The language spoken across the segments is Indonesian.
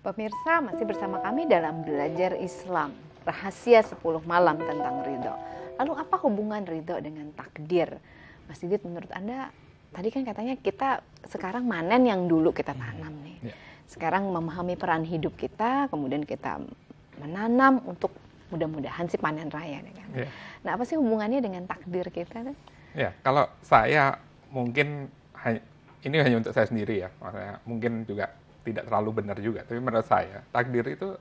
Pemirsa, masih bersama kami dalam Belajar Islam, Rahasia 10 Malam tentang ridho. Lalu apa hubungan ridho dengan takdir? Mas Didit, menurut Anda, tadi kan katanya kita sekarang manen yang dulu kita tanam nih. Sekarang memahami peran hidup kita, kemudian kita menanam untuk mudah-mudahan si panen raya. Kan? Nah, apa sih hubungannya dengan takdir kita? Ya, kalau saya mungkin, ini hanya untuk saya sendiri ya, maksudnya mungkin juga tidak terlalu benar juga, tapi menurut saya takdir itu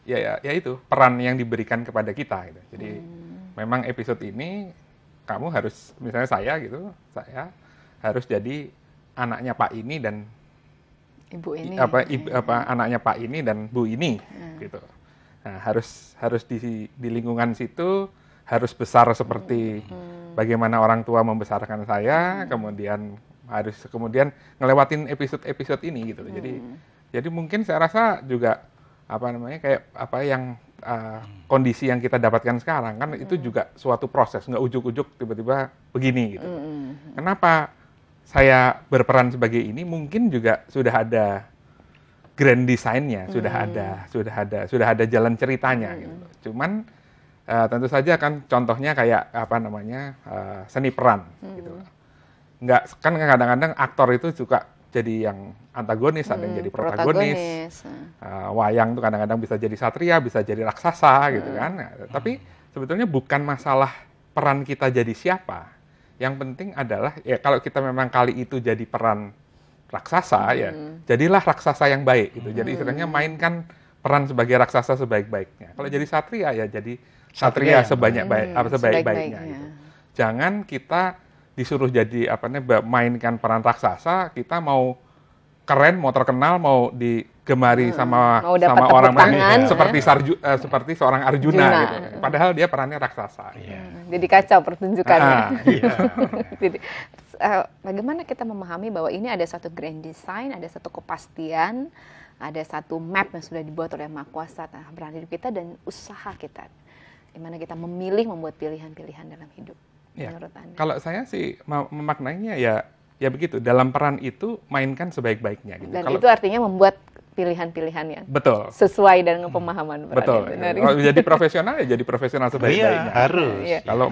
ya itu peran yang diberikan kepada kita gitu. Jadi memang episode ini kamu harus, misalnya saya saya harus jadi anaknya Pak ini dan Ibu ini, anaknya Pak ini dan Bu ini gitu. Nah, harus di lingkungan situ harus besar seperti bagaimana orang tua membesarkan saya, kemudian ngelewatin episode ini gitu. Jadi mungkin saya rasa juga kondisi yang kita dapatkan sekarang kan itu juga suatu proses, nggak ujuk-ujuk tiba-tiba begini gitu. Kenapa saya berperan sebagai ini? Mungkin juga sudah ada grand design-nya, sudah ada jalan ceritanya gitu. Cuman tentu saja kan contohnya kayak seni peran gitu. Nggak, kan kadang-kadang aktor itu juga jadi yang antagonis, ada yang jadi protagonis. Wayang tuh kadang-kadang bisa jadi satria, bisa jadi raksasa gitu kan. Nah, tapi sebetulnya bukan masalah peran kita jadi siapa. Yang penting adalah ya kalau kita memang kali itu jadi peran raksasa ya, jadilah raksasa yang baik gitu. Jadi istilahnya mainkan peran sebagai raksasa sebaik-baiknya. Kalau jadi satria ya jadi satria sebaik-baiknya gitu. Jangan kita disuruh jadi mainkan peran raksasa, kita mau keren, mau terkenal, mau digemari sama orang lain seperti seorang Arjuna gitu. Padahal dia perannya raksasa. Jadi kacau pertunjukannya. Jadi bagaimana kita memahami bahwa ini ada satu grand design, ada satu kepastian, ada satu map yang sudah dibuat oleh Maha Kuasa terhadap hidup kita dan usaha kita. Di mana kita memilih membuat pilihan-pilihan dalam hidup. Ya, kalau saya sih memaknainya ya begitu, dalam peran itu mainkan sebaik-baiknya gitu. Dan itu artinya membuat pilihan-pilihan yang sesuai dengan pemahaman peran. Betul. Kalau jadi profesional ya jadi profesional sebaik-baiknya. Harus. Kalau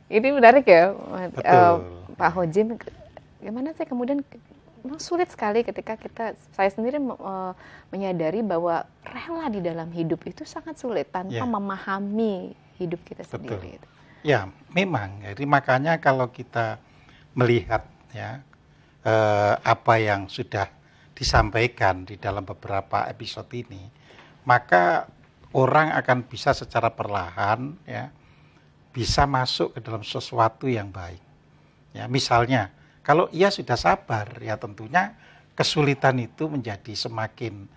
ini menarik ya, Pak Hojim. Gimana sih kemudian memang sulit sekali ketika saya sendiri menyadari bahwa rela di dalam hidup itu sangat sulit tanpa memahami hidup kita sendiri. Ya, memang. Jadi makanya kalau kita melihat apa yang sudah disampaikan di dalam beberapa episode ini, maka orang akan bisa secara perlahan bisa masuk ke dalam sesuatu yang baik. Ya, misalnya kalau ia sudah sabar, ya tentunya kesulitan itu menjadi semakin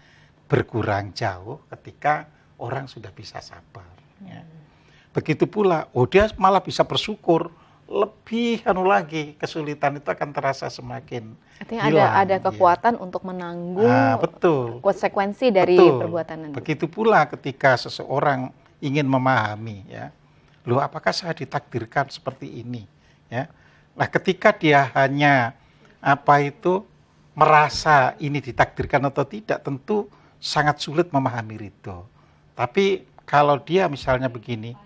berkurang jauh ketika orang sudah bisa sabar. Ya. Begitu pula, dia malah bisa bersyukur, lebih lagi kesulitan itu akan terasa semakin artinya ada kekuatan untuk menanggung konsekuensi dari perbuatan itu. Begitu pula ketika seseorang ingin memahami, loh apakah saya ditakdirkan seperti ini? Ya. Nah ketika dia hanya merasa ini ditakdirkan atau tidak, tentu sangat sulit memahami ridho. Tapi kalau dia misalnya begini,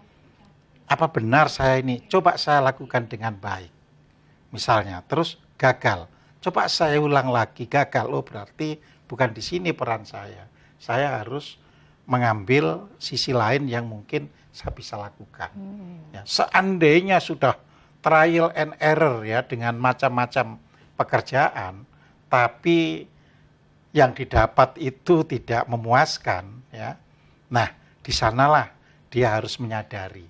apa benar saya ini, coba saya lakukan dengan baik. Misalnya, terus gagal. Coba saya ulang lagi, gagal. Oh berarti bukan di sini peran saya. Saya harus mengambil sisi lain yang mungkin saya bisa lakukan. Ya, seandainya sudah trial and error dengan macam-macam pekerjaan, tapi yang didapat itu tidak memuaskan. Nah, di sanalah dia harus menyadari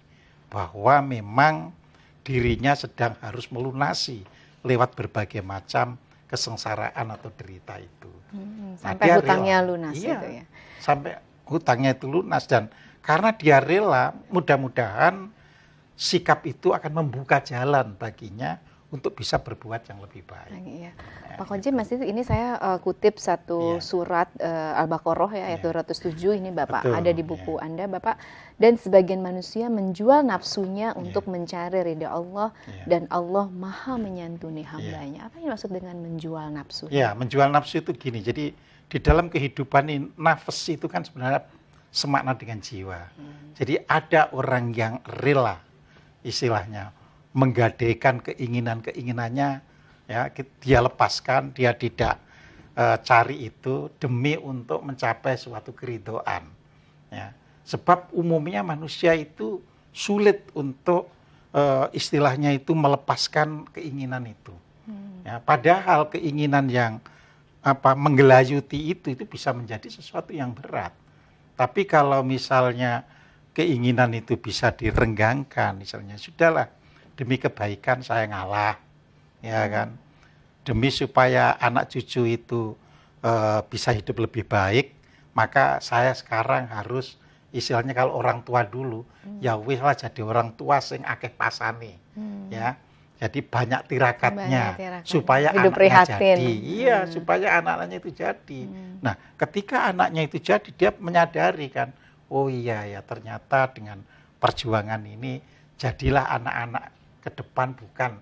bahwa memang dirinya sedang harus melunasi lewat berbagai macam kesengsaraan atau derita itu. Sampai hutangnya lunas itu ya. Sampai hutangnya itu lunas, dan karena dia rela, mudah-mudahan sikap itu akan membuka jalan baginya untuk bisa berbuat yang lebih baik. Iya. Pak Koji, Mas itu ini saya kutip satu surat Al-Baqarah ya ayat 207 ini Bapak. Betul, ada di buku Anda Bapak. Dan sebagian manusia menjual nafsunya untuk mencari ridha Allah dan Allah Maha menyantuni hambanya. Apa yang maksud dengan menjual nafsu? Ya, menjual nafsu itu gini. Jadi di dalam kehidupan ini nafas itu kan sebenarnya semakna dengan jiwa. Jadi ada orang yang rela istilahnya menggadaikan keinginan-keinginannya, ya dia lepaskan, dia tidak cari itu demi untuk mencapai suatu keridhaan, ya. Sebab umumnya manusia itu sulit untuk istilahnya itu melepaskan keinginan itu, ya. Padahal keinginan yang menggelayuti itu bisa menjadi sesuatu yang berat. Tapi kalau misalnya keinginan itu bisa direnggangkan, misalnya sudahlah, demi kebaikan saya ngalah, ya kan. Demi supaya anak cucu itu bisa hidup lebih baik, maka saya sekarang harus istilahnya kalau orang tua dulu, ya wis lah jadi orang tua sing akeh pasane, ya. Jadi banyak tirakatnya supaya hidup anaknya prihatin. jadi, iya supaya anak-anaknya itu jadi. Nah, ketika anaknya itu jadi, dia menyadari kan, oh iya ya ternyata dengan perjuangan ini jadilah anak-anak ke depan bukan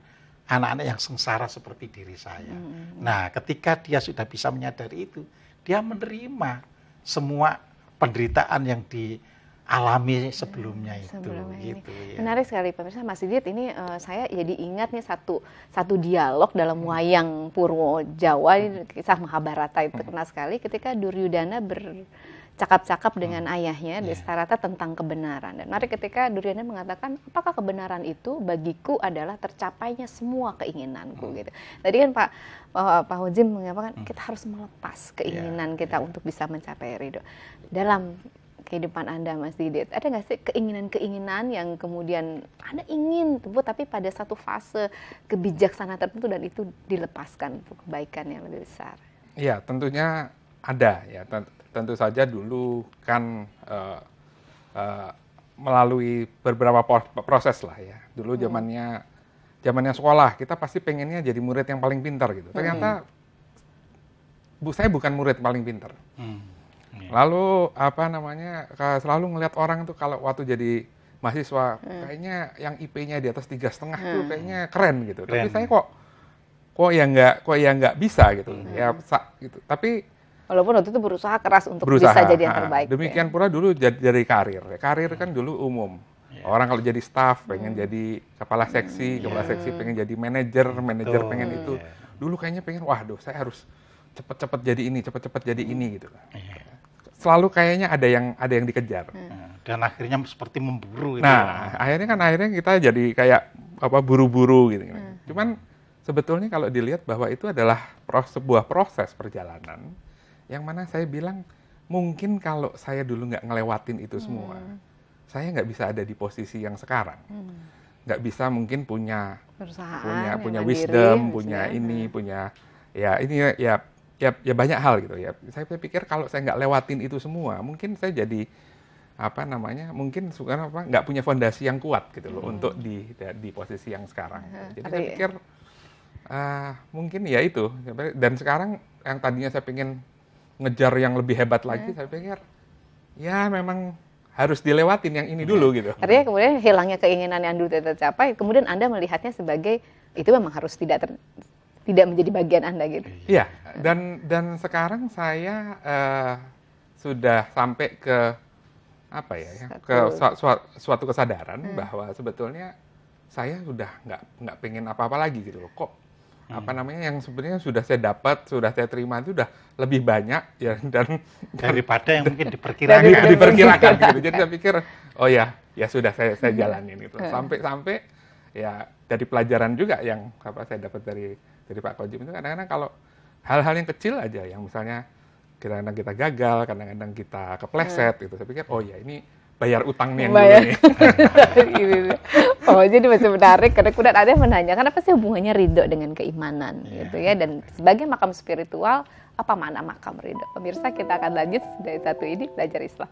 anak-anak yang sengsara seperti diri saya. Nah, ketika dia sudah bisa menyadari itu, dia menerima semua penderitaan yang dialami sebelumnya itu. Gitu, ya. Menarik sekali pemirsa, Mas Didit, ini saya jadi ingat nih satu dialog dalam wayang Purwo Jawa, kisah Mahabharata itu kenal sekali ketika Duryudana bercakap-cakap dengan ayahnya Destarata tentang kebenaran. Dan menarik ketika Duryudana mengatakan, apakah kebenaran itu bagiku adalah tercapainya semua keinginanku gitu. Tadi kan Pak Hojim mengatakan kita harus melepas keinginan kita untuk bisa mencapai ridho. Dalam kehidupan Anda, Mas Didit, ada nggak sih keinginan-keinginan yang kemudian Anda ingin tersebut, tapi pada satu fase kebijaksanaan tertentu dan itu dilepaskan untuk kebaikan yang lebih besar? Iya, tentunya ada ya. Tentu saja dulu kan melalui beberapa proses lah ya. Dulu zamannya sekolah, kita pasti pengennya jadi murid yang paling pintar gitu. Ternyata saya bukan murid paling pintar. Lalu selalu ngelihat orang tuh kalau waktu jadi mahasiswa kayaknya yang IP-nya di atas 3,5 tuh kayaknya keren gitu. Tapi saya kok ya nggak bisa gitu. Gitu. Tapi walaupun waktu itu berusaha keras untuk bisa jadi yang terbaik. Demikian pula dulu dari karir. Karir kan dulu umum. Orang kalau jadi staff pengen jadi kepala seksi pengen jadi manajer pengen itu. Dulu kayaknya pengen, waduh saya harus cepet-cepet jadi ini gitu. Selalu kayaknya ada yang dikejar. Dan akhirnya seperti memburu. Nah, akhirnya kita jadi kayak buru-buru gitu. Cuman sebetulnya kalau dilihat bahwa itu adalah sebuah proses perjalanan yang mana saya bilang mungkin kalau saya dulu nggak ngelewatin itu semua, saya nggak bisa ada di posisi yang sekarang. Nggak bisa mungkin punya wisdom, punya ya banyak hal gitu ya. Saya pikir kalau saya nggak lewatin itu semua, mungkin saya jadi mungkin nggak punya fondasi yang kuat gitu loh untuk di posisi yang sekarang. Jadi saya pikir mungkin ya itu. Dan sekarang yang tadinya saya pengen ngejar yang lebih hebat lagi, saya pikir ya memang harus dilewatin yang ini dulu gitu. Artinya kemudian hilangnya keinginan yang dulu tercapai, kemudian Anda melihatnya sebagai itu memang harus tidak menjadi bagian Anda gitu. Iya, dan sekarang saya sudah sampai ke suatu kesadaran bahwa sebetulnya saya sudah nggak pengen apa-apa lagi gitu loh. Kok yang sebenarnya sudah saya dapat, sudah saya terima itu sudah lebih banyak ya dan daripada yang mungkin diperkirakan gitu. Jadi saya pikir oh ya sudah saya jalanin itu sampai ya dari pelajaran juga yang saya dapat dari Pak Kojim itu kadang-kadang kalau hal-hal yang kecil aja yang misalnya kadang-kadang kita gagal, kadang-kadang kita kepleset gitu. Saya pikir oh ya ini bayar utangnya yang dulu nih. Oh jadi masih menarik karena kemudian ada yang menanyakan apa sih hubungannya ridho dengan keimanan gitu ya, dan sebagai makam spiritual apa makna makam ridho. Pemirsa, kita akan lanjut dari satu ini belajar Islam.